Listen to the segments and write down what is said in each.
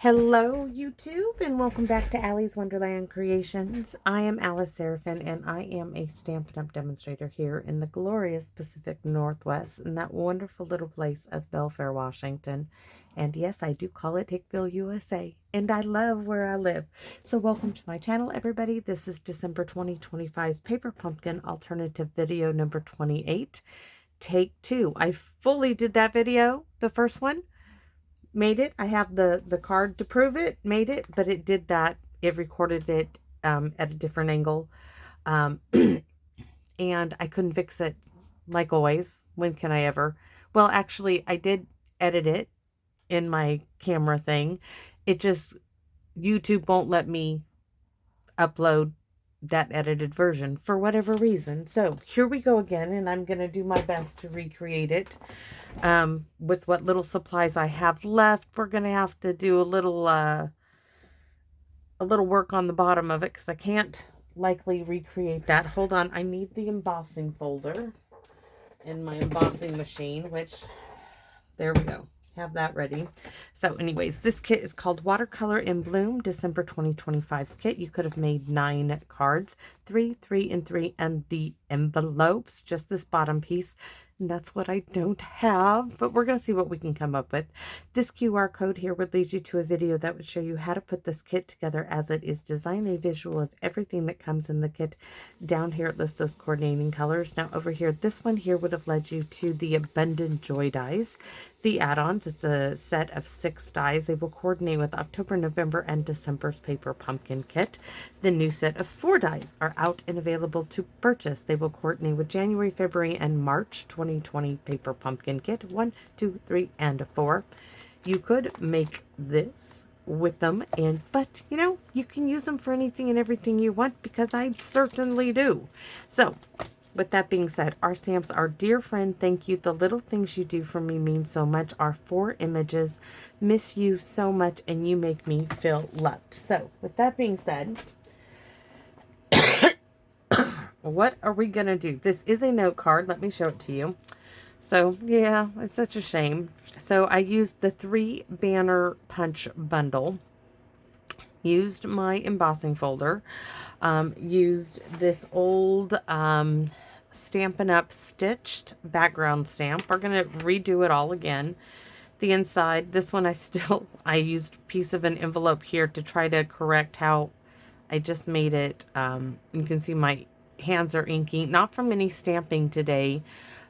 Hello YouTube and welcome back to Allie's Wonderland Creations. I am Alice Seraphin and I am a Stampin' Up! Demonstrator here in the glorious Pacific Northwest in that wonderful little place of Belfair, Washington. And yes, I do call it Hickville, USA. And I love where I live. So welcome to my channel, everybody. This is December 2025's Paper Pumpkin Alternative Video number 28. Take 2. I fully did that video, the first one. Made it. I have the card to prove it. Made it, but it did that. It recorded it at a different angle. And I couldn't fix it, like always. When can I ever? Well, actually, I did edit it in my camera thing. It just, YouTube won't let me upload that edited version for whatever reason. So here we go again, and I'm going to do my best to recreate it with what little supplies I have left. We're going to have to do a little work on the bottom of it because I can't likely recreate that. Hold on, I need the embossing folder in my embossing machine, which, there we go. Have that ready. So anyways, this kit is called Watercolor in Bloom, December 2025's kit. You could have made 9 cards, 3, 3, and 3, and the envelopes, just this bottom piece. And that's what I don't have, but we're going to see what we can come up with. This QR code here would lead you to a video that would show you how to put this kit together as it is designed, a visual of everything that comes in the kit. Down here it lists those coordinating colors. Now over here, this one here would have led you to the Abundant Joy dies. The add-ons, it's a set of 6 dies. They will coordinate with October, November, and December's Paper Pumpkin kit. The new set of 4 dies are out and available to purchase. They will coordinate with January, February, and March 2020 Paper Pumpkin kit 1, 2, 3, and 4. You could make this with them, but you know, you can use them for anything and everything you want, because I certainly do. So with that being said, our stamps are Dear Friend, Thank You, The Little Things You Do For Me Mean So Much, our 4 images, Miss You So Much, and You Make Me Feel Loved. So with that being said, what are we going to do? This is a note card. Let me show it to you. So yeah, it's such a shame. So I used the 3 banner punch bundle, used my embossing folder, used this old Stampin' Up! Stitched background stamp. We're going to redo it all again. The inside, this one I used a piece of an envelope here to try to correct how I just made it. You can see my hands are inking, not from any stamping today,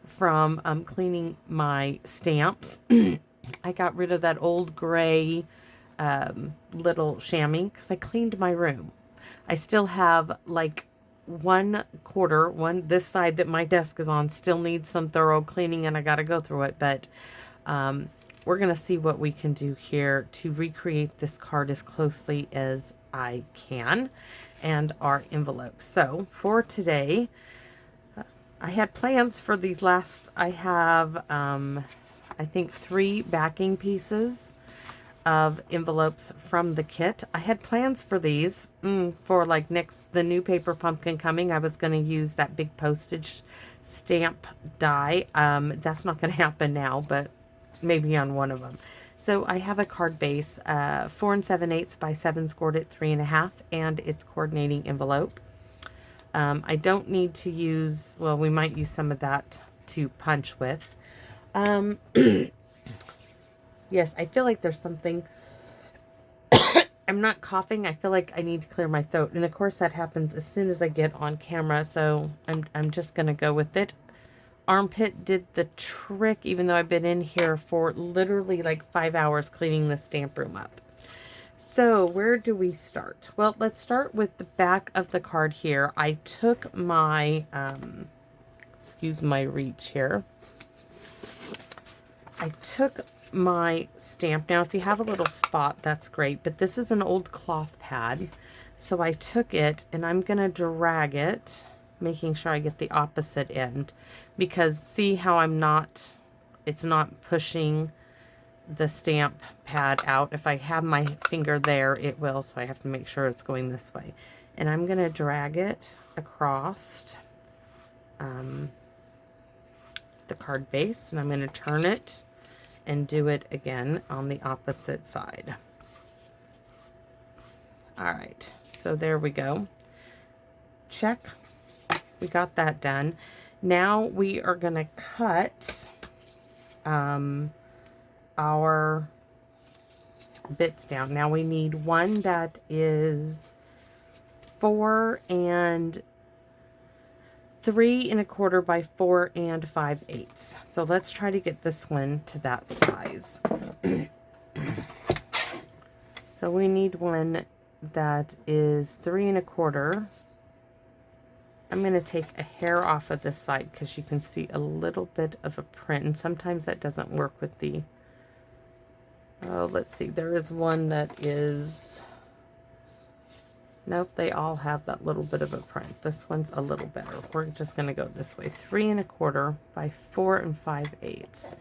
from cleaning my stamps. I got rid of that old gray little chamois because I cleaned my room. I still have like 1/4, this side that my desk is on still needs some thorough cleaning, and I got to go through it. But we're going to see what we can do here to recreate this card as closely as I can, and our envelopes. So for today, I had plans for these last, I have, I think 3 backing pieces of envelopes from the kit. I had plans for these for like the new Paper Pumpkin coming. I was going to use that big postage stamp die. That's not going to happen now, but maybe on one of them. So I have a card base, 4 7/8 by 7 scored at 3.5, and it's coordinating envelope. I don't need to use, well, we might use some of that to punch with. Yes, I feel like there's something, I'm not coughing, I feel like I need to clear my throat, and of course that happens as soon as I get on camera, so I'm just going to go with it. Armpit did the trick, even though I've been in here for literally like 5 hours cleaning the stamp room up. So where do we start? Well, let's start with the back of the card here. I took my, excuse my reach here. I took my stamp. Now, if you have a little spot, that's great, but this is an old cloth pad. So I took it and I'm going to drag it, making sure I get the opposite end, because see how it's not pushing the stamp pad out. If I have my finger there, it will, so I have to make sure it's going this way. And I'm going to drag it across the card base, and I'm going to turn it and do it again on the opposite side. All right, so there we go. Check. We got that done. Now we are going to cut our bits down. Now we need one that is 4 and 3 1/4 by 4 5/8. So let's try to get this one to that size. So we need one that is 3 1/4. I'm going to take a hair off of this side because you can see a little bit of a print, and sometimes that doesn't work with the, oh, let's see, there is one that is, nope, they all have that little bit of a print. This one's a little better. We're just going to go this way, 3 1/4 by 4 5/8.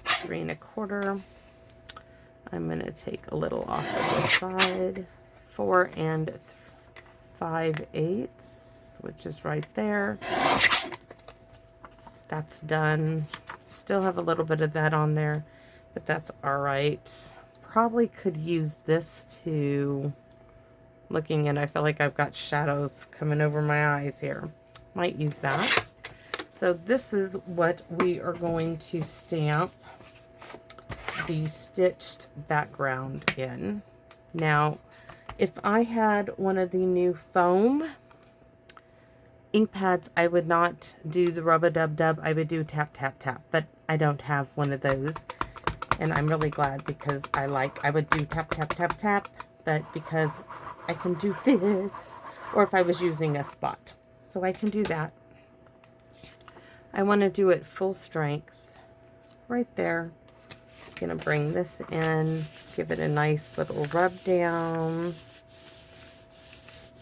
3 1/4. I'm going to take a little off of this side, 4 5/8, which is right there. That's done. Still have a little bit of that on there, but that's all right. Probably could use this to, looking at, I feel like I've got shadows coming over my eyes here. Might use that. So this is what we are going to stamp the stitched background in. Now, if I had one of the new foam ink pads, I would not do the rub-a-dub-dub. I would do tap, tap, tap, but I don't have one of those. And I'm really glad because I would do tap, tap, tap, tap, but because I can do this, or if I was using a spot. So I can do that. I want to do it full strength right there. Gonna bring this in, give it a nice little rub down.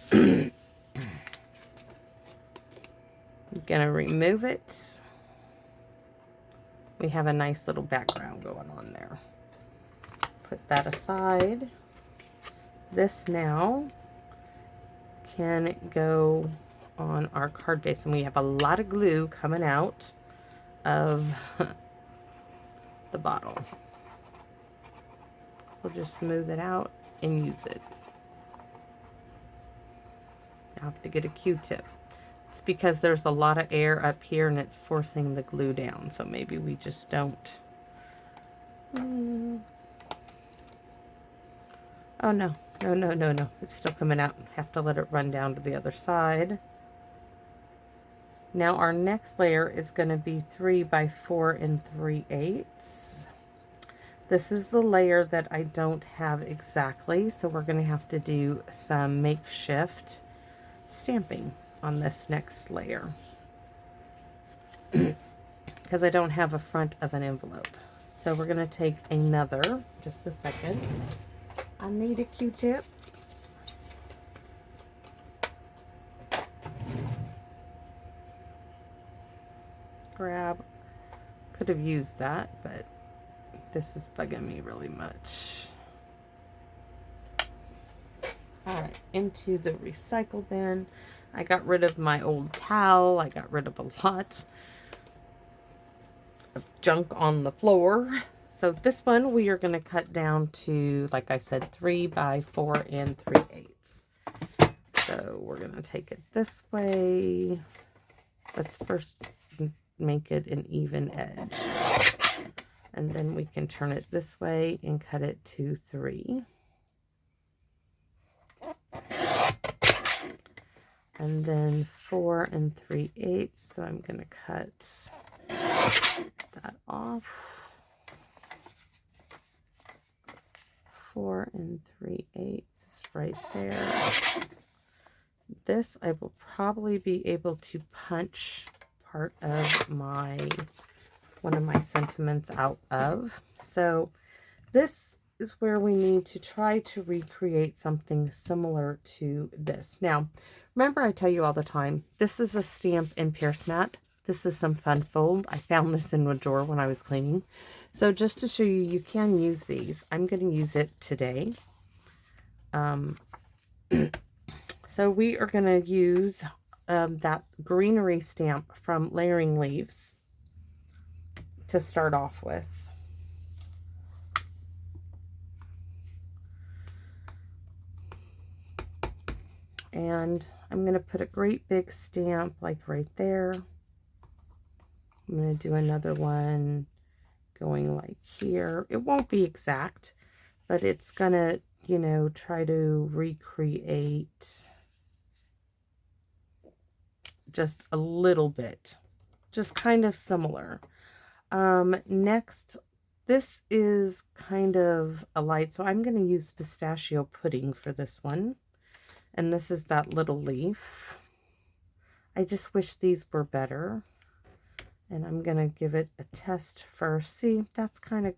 I'm gonna remove it. We have a nice little background going on there. Put that aside. This now can go on our card base, and we have a lot of glue coming out of the bottle. We'll just smooth it out and use it. I have to get a Q-tip. It's because there's a lot of air up here and it's forcing the glue down, so maybe we just don't. Oh no, no, no, no, no. It's still coming out. Have to let it run down to the other side. Now our next layer is going to be 3 by 4 3/8. This is the layer that I don't have exactly, so we're going to have to do some makeshift stamping on this next layer because I don't have a front of an envelope. So we're going to take another, just a second. I need a Q-tip. Grab, could have used that, but this is bugging me really much. All right, into the recycle bin. I got rid of my old towel. I got rid of a lot of junk on the floor. So this one we are going to cut down to, like I said, 3 by 4 3/8. So we're going to take it this way. Let's first make it an even edge. And then we can turn it this way and cut it to 3. And then 4 3/8. So I'm going to cut that off. 4 3/8 is right there. This I will probably be able to punch part of one of my sentiments out of. So this is where we need to try to recreate something similar to this. Now, remember I tell you all the time, this is a stamp and pierce mat. This is some fun fold. I found this in a drawer when I was cleaning. So just to show you, you can use these. I'm going to use it today. So we are going to use that greenery stamp from Layering Leaves to start off with. And I'm going to put a great big stamp like right there. I'm going to do another one going like here. It won't be exact, but it's going to, you know, try to recreate just a little bit, just kind of similar. Next, this is kind of a light, so I'm going to use pistachio pudding for this one. And this is that little leaf. I just wish these were better. And I'm going to give it a test first. See, that's kind of,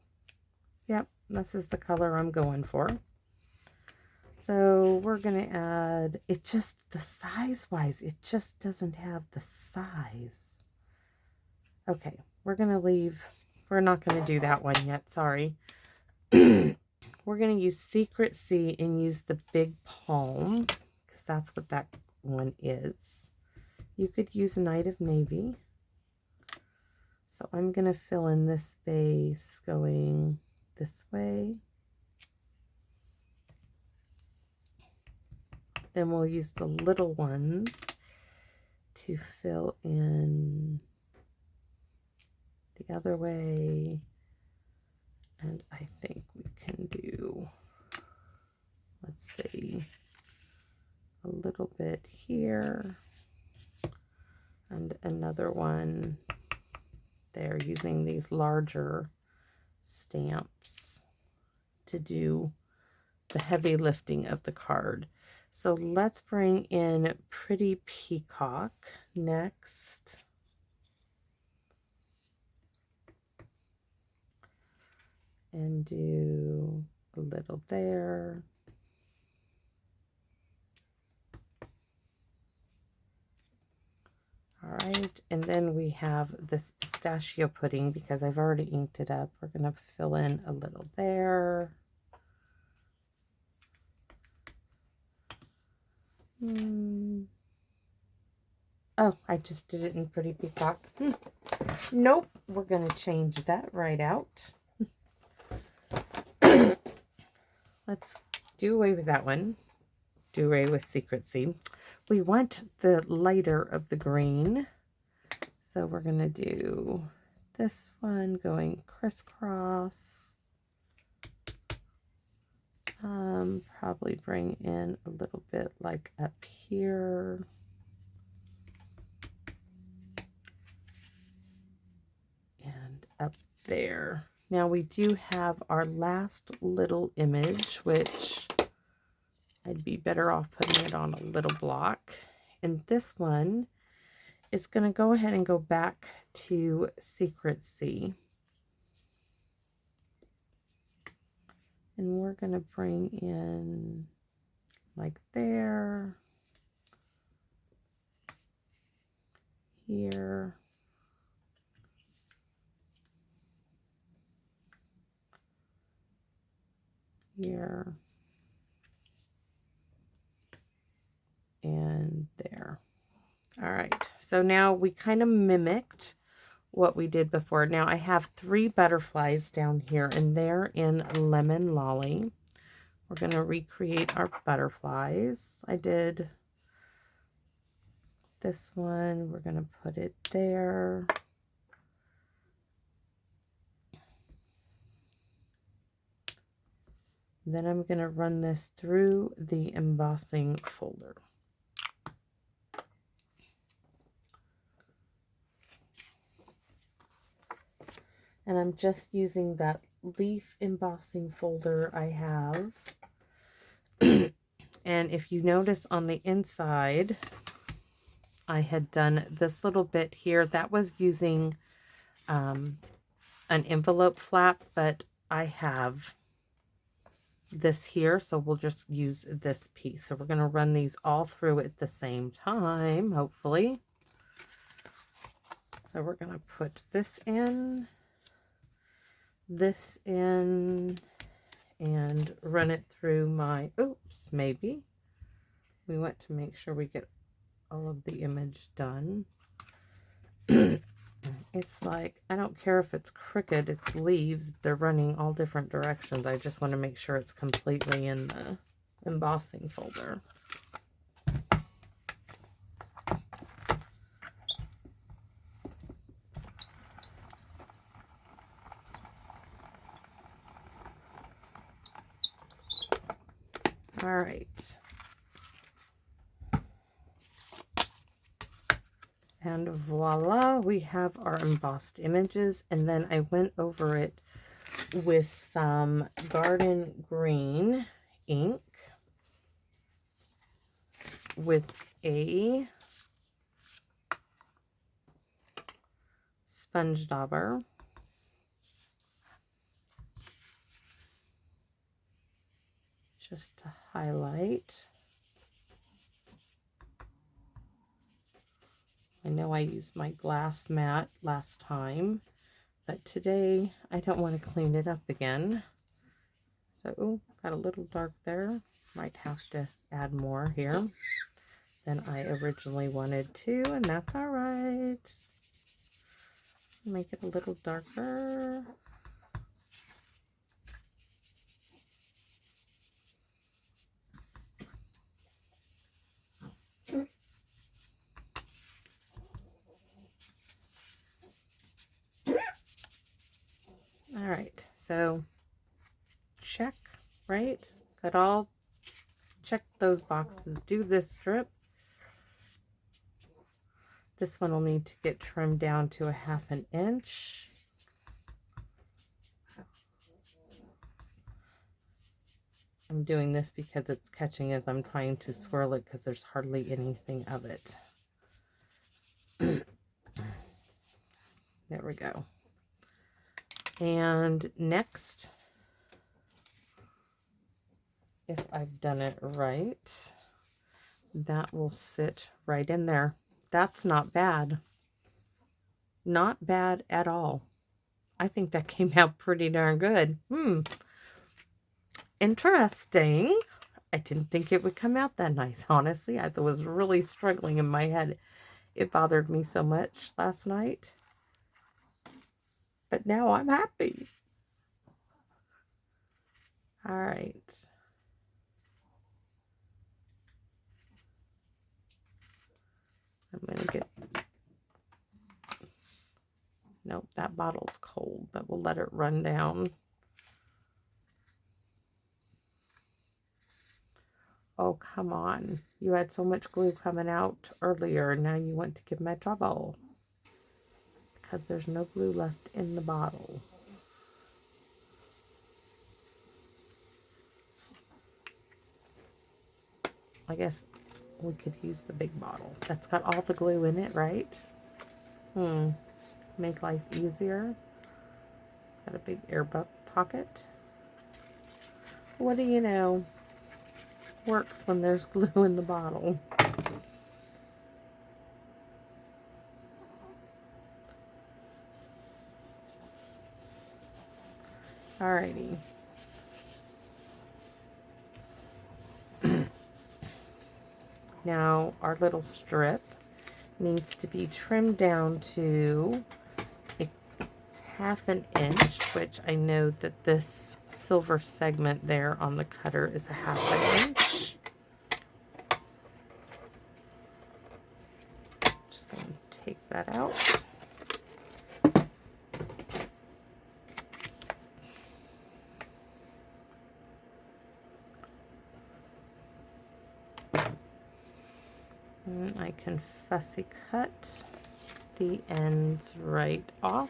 yep, this is the color I'm going for. So we're going to add, it just, the size-wise, it just doesn't have the size. Okay, we're going to leave, we're not going to do that one yet, sorry. We're going to use Secret C and use the big palm, because that's what that one is. You could use Night of Navy. So I'm going to fill in this space going this way. Then we'll use the little ones to fill in the other way. And I think we can do, let's see, a little bit here and another one there, using these larger stamps to do the heavy lifting of the card. So let's bring in Pretty Peacock next. And do a little there. All right, and then we have this pistachio pudding because I've already inked it up. We're going to fill in a little there. Oh, I just did it in Pretty Peacock. Nope, we're going to change that right out. Let's do away with that one. Do away with Secret C. We want the lighter of the green. So we're going to do this one going crisscross. Probably bring in a little bit like up here. And up there. Now we do have our last little image, which I'd be better off putting it on a little block. And this one is going to go ahead and go back to Secret C. And we're going to bring in like there, here, here, and there. All right, so now we kind of mimicked what we did before. Now I have 3 butterflies down here, and they're in Lemon Lolly. We're going to recreate our butterflies. I did this one. We're going to put it there. Then I'm going to run this through the embossing folder. And I'm just using that leaf embossing folder I have. And if you notice on the inside, I had done this little bit here. That was using an envelope flap, but I have this here, so we'll just use this piece. So we're going to run these all through at the same time, hopefully. So we're going to put this in, and run it through my, oops, maybe. We want to make sure we get all of the image done. It's like, I don't care if it's crooked, it's leaves. They're running all different directions. I just want to make sure it's completely in the embossing folder. All right. And voila, we have our embossed images. And then I went over it with some garden green ink with a sponge dauber. Just to highlight. I know I used my glass mat last time, but today I don't want to clean it up again. So, ooh, got a little dark there. Might have to add more here than I originally wanted to, and that's all right. Make it a little darker. All right, so check, right? Got all, check those boxes. Do this strip. This one will need to get trimmed down to a 1/2 inch. I'm doing this because it's catching as I'm trying to swirl it because there's hardly anything of it. There we go. And next, if I've done it right, that will sit right in there. That's not bad. Not bad at all. I think that came out pretty darn good. Interesting. I didn't think it would come out that nice, honestly. I was really struggling in my head. It bothered me so much last night. But now I'm happy. All right. I'm going to get... Nope, that bottle's cold, but we'll let it run down. Oh, come on. You had so much glue coming out earlier, and now you want to give me trouble. Because there's no glue left in the bottle. I guess we could use the big bottle. That's got all the glue in it, right? Make life easier. It's got a big air pocket. What do you know? Works when there's glue in the bottle. Alrighty. Now our little strip needs to be trimmed down to a 1/2 inch, which I know that this silver segment there on the cutter is a 1/2 inch. Just going to take that out. And I can fussy cut the ends right off.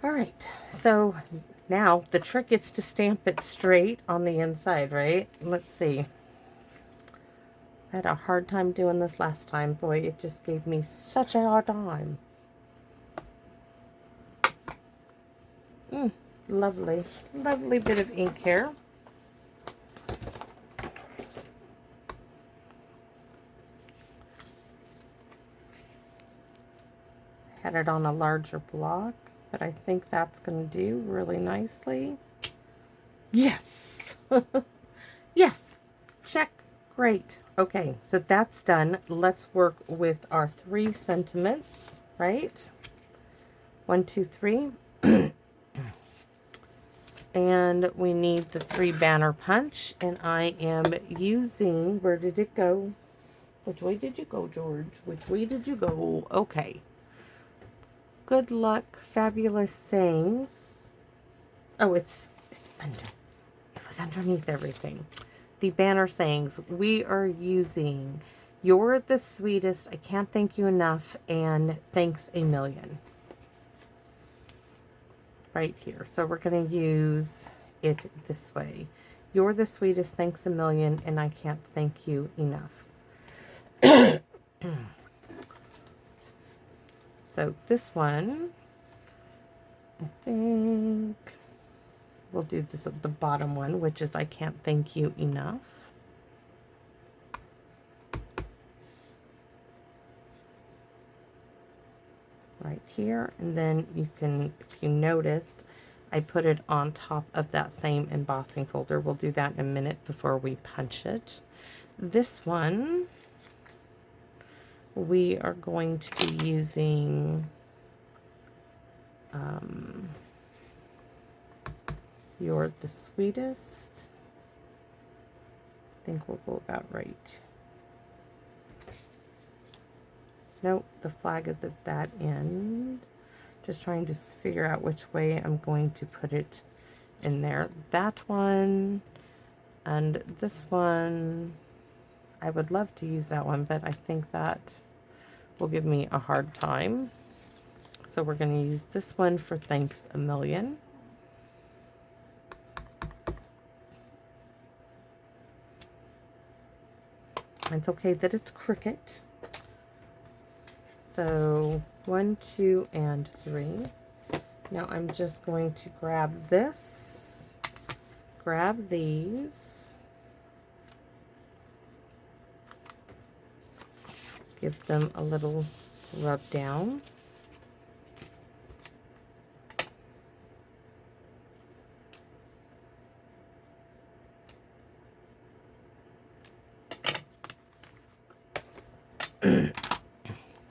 All right, so now the trick is to stamp it straight on the inside, right? Let's see. I had a hard time doing this last time. Boy, it just gave me such a hard time. Lovely, lovely bit of ink here. Had it on a larger block, but I think that's going to do really nicely. Yes! Yes! Check! Great. Okay, so that's done. Let's work with our 3 sentiments, right? 1, 2, 3. And we need the 3 banner punch, and I am using, where did it go? Which way did you go, George? Which way did you go? Okay. Good luck, fabulous sayings. Oh, it's under. It was underneath everything. The banner sayings. We are using "You're the sweetest," "I can't thank you enough," and "Thanks a million." Right here. So we're going to use it this way. "You're the sweetest, thanks a million, and I can't thank you enough." So this one, I think we'll do this at the bottom one, which is "I can't thank you enough." Right here, and then you can, if you noticed, I put it on top of that same embossing folder. We'll do that in a minute before we punch it. This one, we are going to be using "You're the sweetest." I think we'll go about right. Nope, the flag is at that end. Just trying to figure out which way I'm going to put it in there. That one and this one, I would love to use that one, but I think that will give me a hard time. So we're going to use this one for "Thanks a million." It's okay that it's Cricut. So 1, 2, and 3. Now I'm just going to grab this, grab these, give them a little rub down.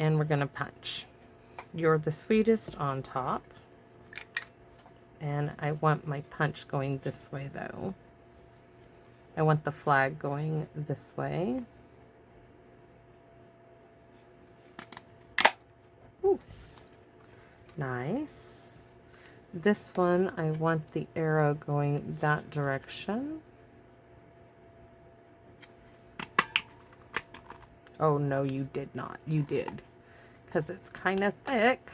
And we're going to punch "You're the sweetest" on top. And I want my punch going this way, though. I want the flag going this way. Ooh. Nice. This one, I want the arrow going that direction. Oh, no, you did not. You did. Because it's kind of thick.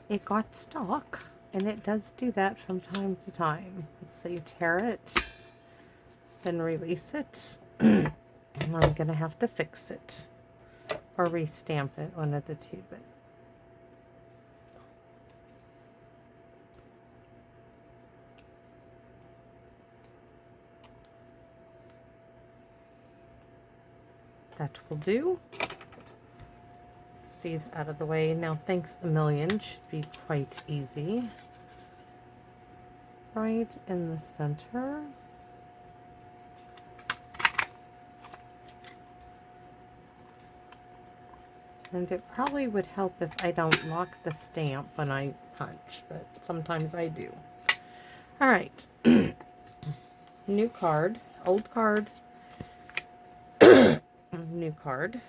It got stuck, and it does do that from time to time. So you tear it, then release it. I'm going to have to fix it or restamp it, one of the two. But that will do. These out of the way. Now, "Thanks a million" should be quite easy. Right in the center. And it probably would help if I don't lock the stamp when I punch, but sometimes I do. All right. New card, old card, new card.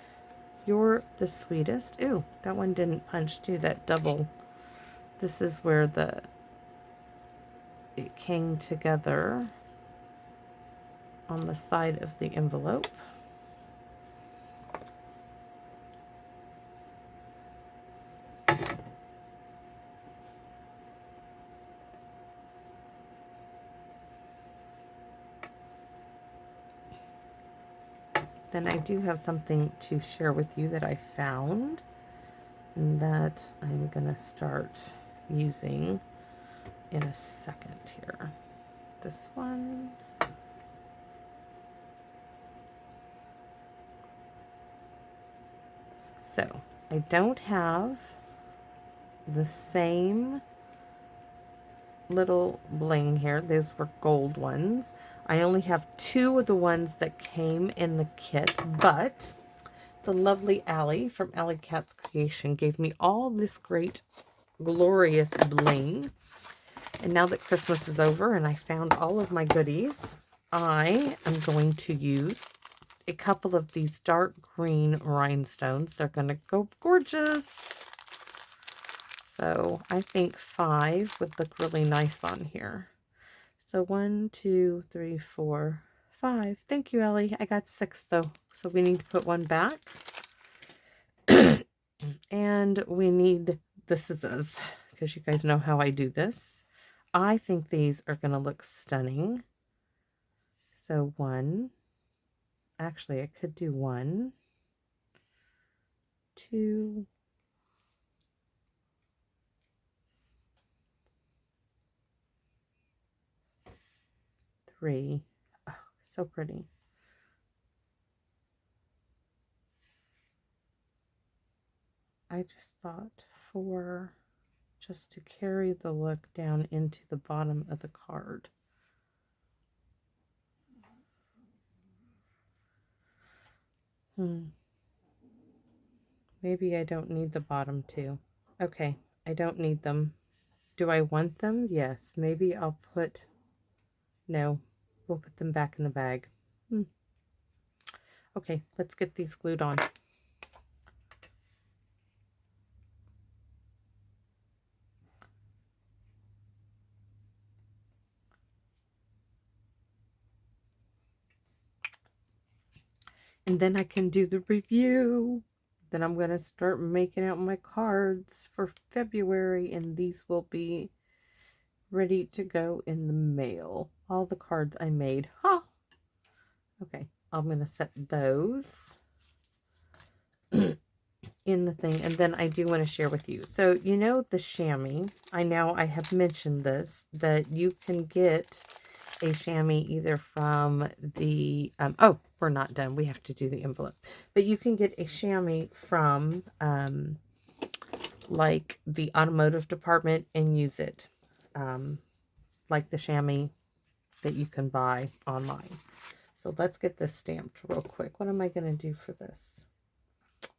"You're the sweetest." Ooh, that one didn't punch too. That double. This is where it came together on the side of the envelope. Then I do have something to share with you that I found, and that I'm going to start using in a second here. This one. So I don't have the same little bling here. These were gold ones. I only have 2 of the ones that came in the kit, but the lovely Allie from Alley Cat's Creation gave me all this great glorious bling. And now that Christmas is over and I found all of my goodies, I am going to use a couple of these dark green rhinestones. They're going to go gorgeous. So I think 5 would look really nice on here. So 1, 2, 3, 4, 5. Thank you, Ellie. I got 6 though. So we need to put 1 back. And we need the scissors, because you guys know how I do this. I think these are going to look stunning. So 1. Actually, I could do 1, 2, 3. Oh, so pretty. I just thought 4, just to carry the look down into the bottom of the card. Maybe I don't need the bottom 2. Okay, I don't need them. Do I want them? Yes. Maybe I'll put... No, we'll put them back in the bag. Okay, let's get these glued on. And then I can do the review. Then I'm going to start making out my cards for February, and these will be ready to go in the mail. All the cards I made. Huh. Okay, I'm going to set those in the thing, and then I do want to share with you. So, you know the chamois, I know I have mentioned this, that you can get a chamois either from the, oh, we're not done. We have to do the envelope. But you can get a chamois from, like, the automotive department and use it. Like the chamois that you can buy online. So let's get this stamped real quick. What am I going to do for this?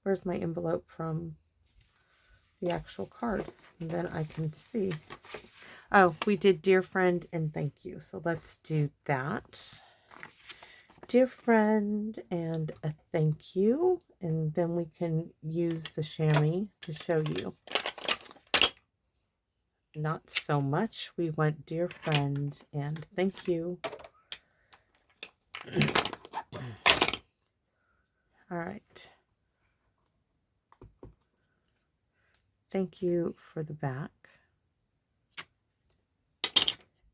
Where's my envelope from the actual card? And then I can see. Oh, we did dear friend and thank you. So let's do that. Dear friend and a thank you. And then we can use the chamois to show you. Not so much. We want dear friend and thank you. All right. Thank you for the back.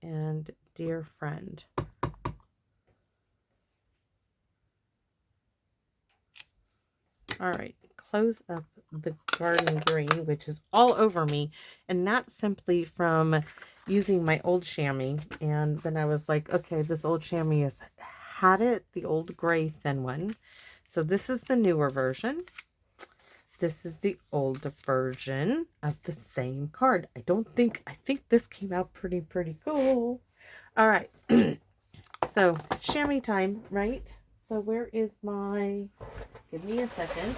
And dear friend. All right. Close up the garden green, which is all over me. And that's simply from using my old chamois. And then I was like, okay, this old chamois has had it, the old gray thin one. So this is the newer version. This is the older version of the same card. I think this came out pretty cool. All right. So chamois time, right? So where is my, give me a second.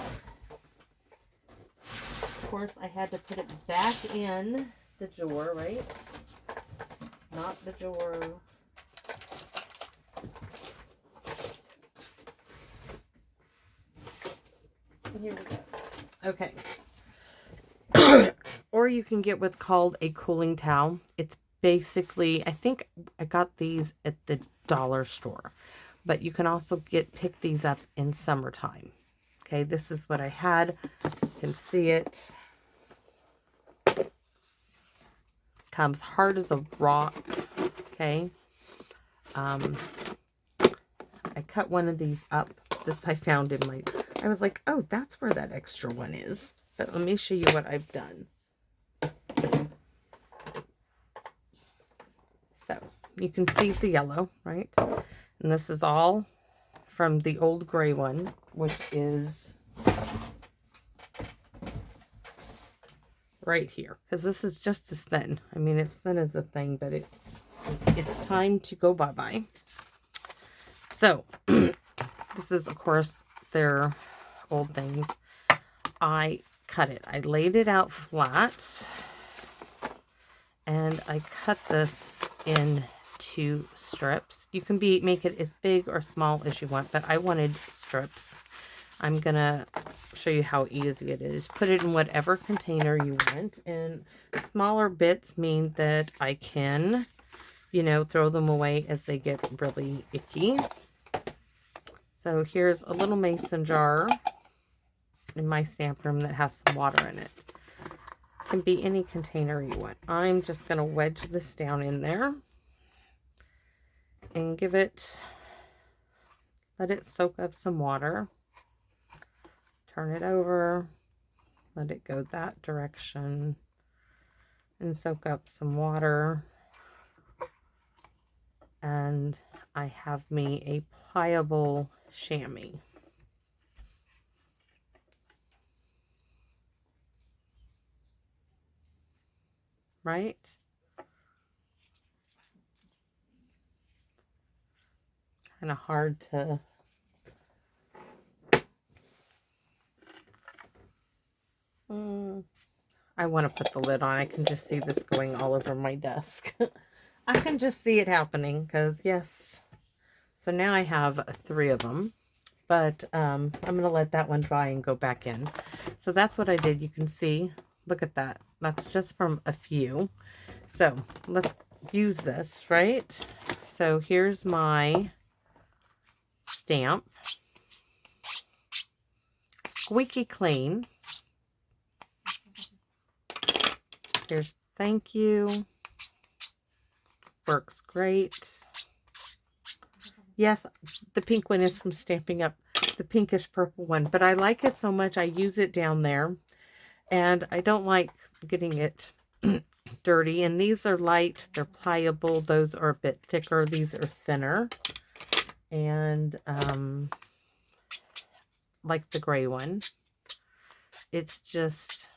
Of course, I had to put it back in the drawer, right? Not the drawer. Here we go. Okay. Or you can get what's called a cooling towel. It's basically, I think I got these at the dollar store. But you can also pick these up in summertime. Okay, this is what I had. You can see it. Comes hard as a rock. Okay. I cut one of these up. This I found in my... I was like, oh, that's where that extra one is. But let me show you what I've done. So, you can see the yellow, right? And this is all from the old gray one, which is right here. Because this is just as thin. I mean, it's thin as a thing, but it's time to go bye-bye. So, this is, of course, their old things. I cut it. I laid it out flat. And I cut this in 2 strips. You can make it as big or small as you want, but I wanted strips. I'm gonna show you how easy it is. Put it in whatever container you want, and smaller bits mean that I can, you know, throw them away as they get really icky. So here's a little mason jar in my stamp room that has some water in it. It can be any container you want. I'm just gonna wedge this down in there and let it soak up some water. Turn it over, let it go that direction, and soak up some water. And I have me a pliable chamois. Right? Kind of hard to I want to put the lid on. I can just see this going all over my desk. I can just see it happening because, yes. So now I have 3 of them. But I'm going to let that one dry and go back in. So that's what I did. You can see. Look at that. That's just from a few. So let's use this, right? So here's my stamp. Squeaky clean. Here's thank you. Works great. Yes, the pink one is from Stampin' Up, the pinkish purple one, but I like it so much I use it down there, and I don't like getting it dirty. And these are light, they're pliable. Those are a bit thicker. These are thinner, and like the gray one, it's just,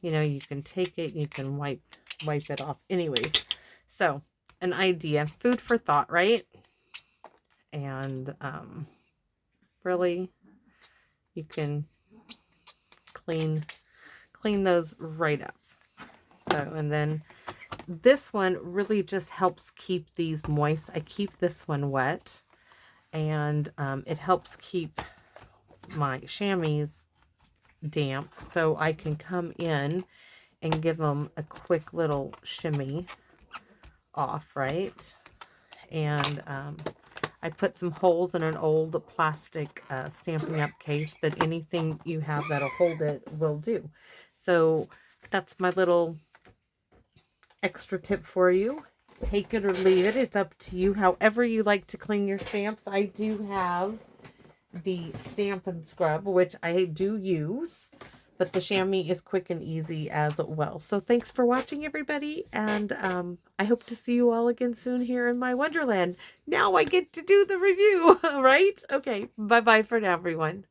you know, you can take it, you can wipe it off. Anyways, so an idea, food for thought, right? And really, you can clean those right up. So, and then this one really just helps keep these moist. I keep this one wet, and it helps keep my chamois damp, so I can come in and give them a quick little shimmy off, right? And I put some holes in an old plastic Stampin' Up case, but anything you have that'll hold it will do. So that's my little extra tip for you. Take it or leave it. It's up to you. However you like to clean your stamps. I do have the Stampin' Scrub, which I do use, but the chamois is quick and easy as well. So thanks for watching, everybody, and I hope to see you all again soon here in my Wonderland. Now I get to do the review, right? Okay, bye-bye for now, everyone.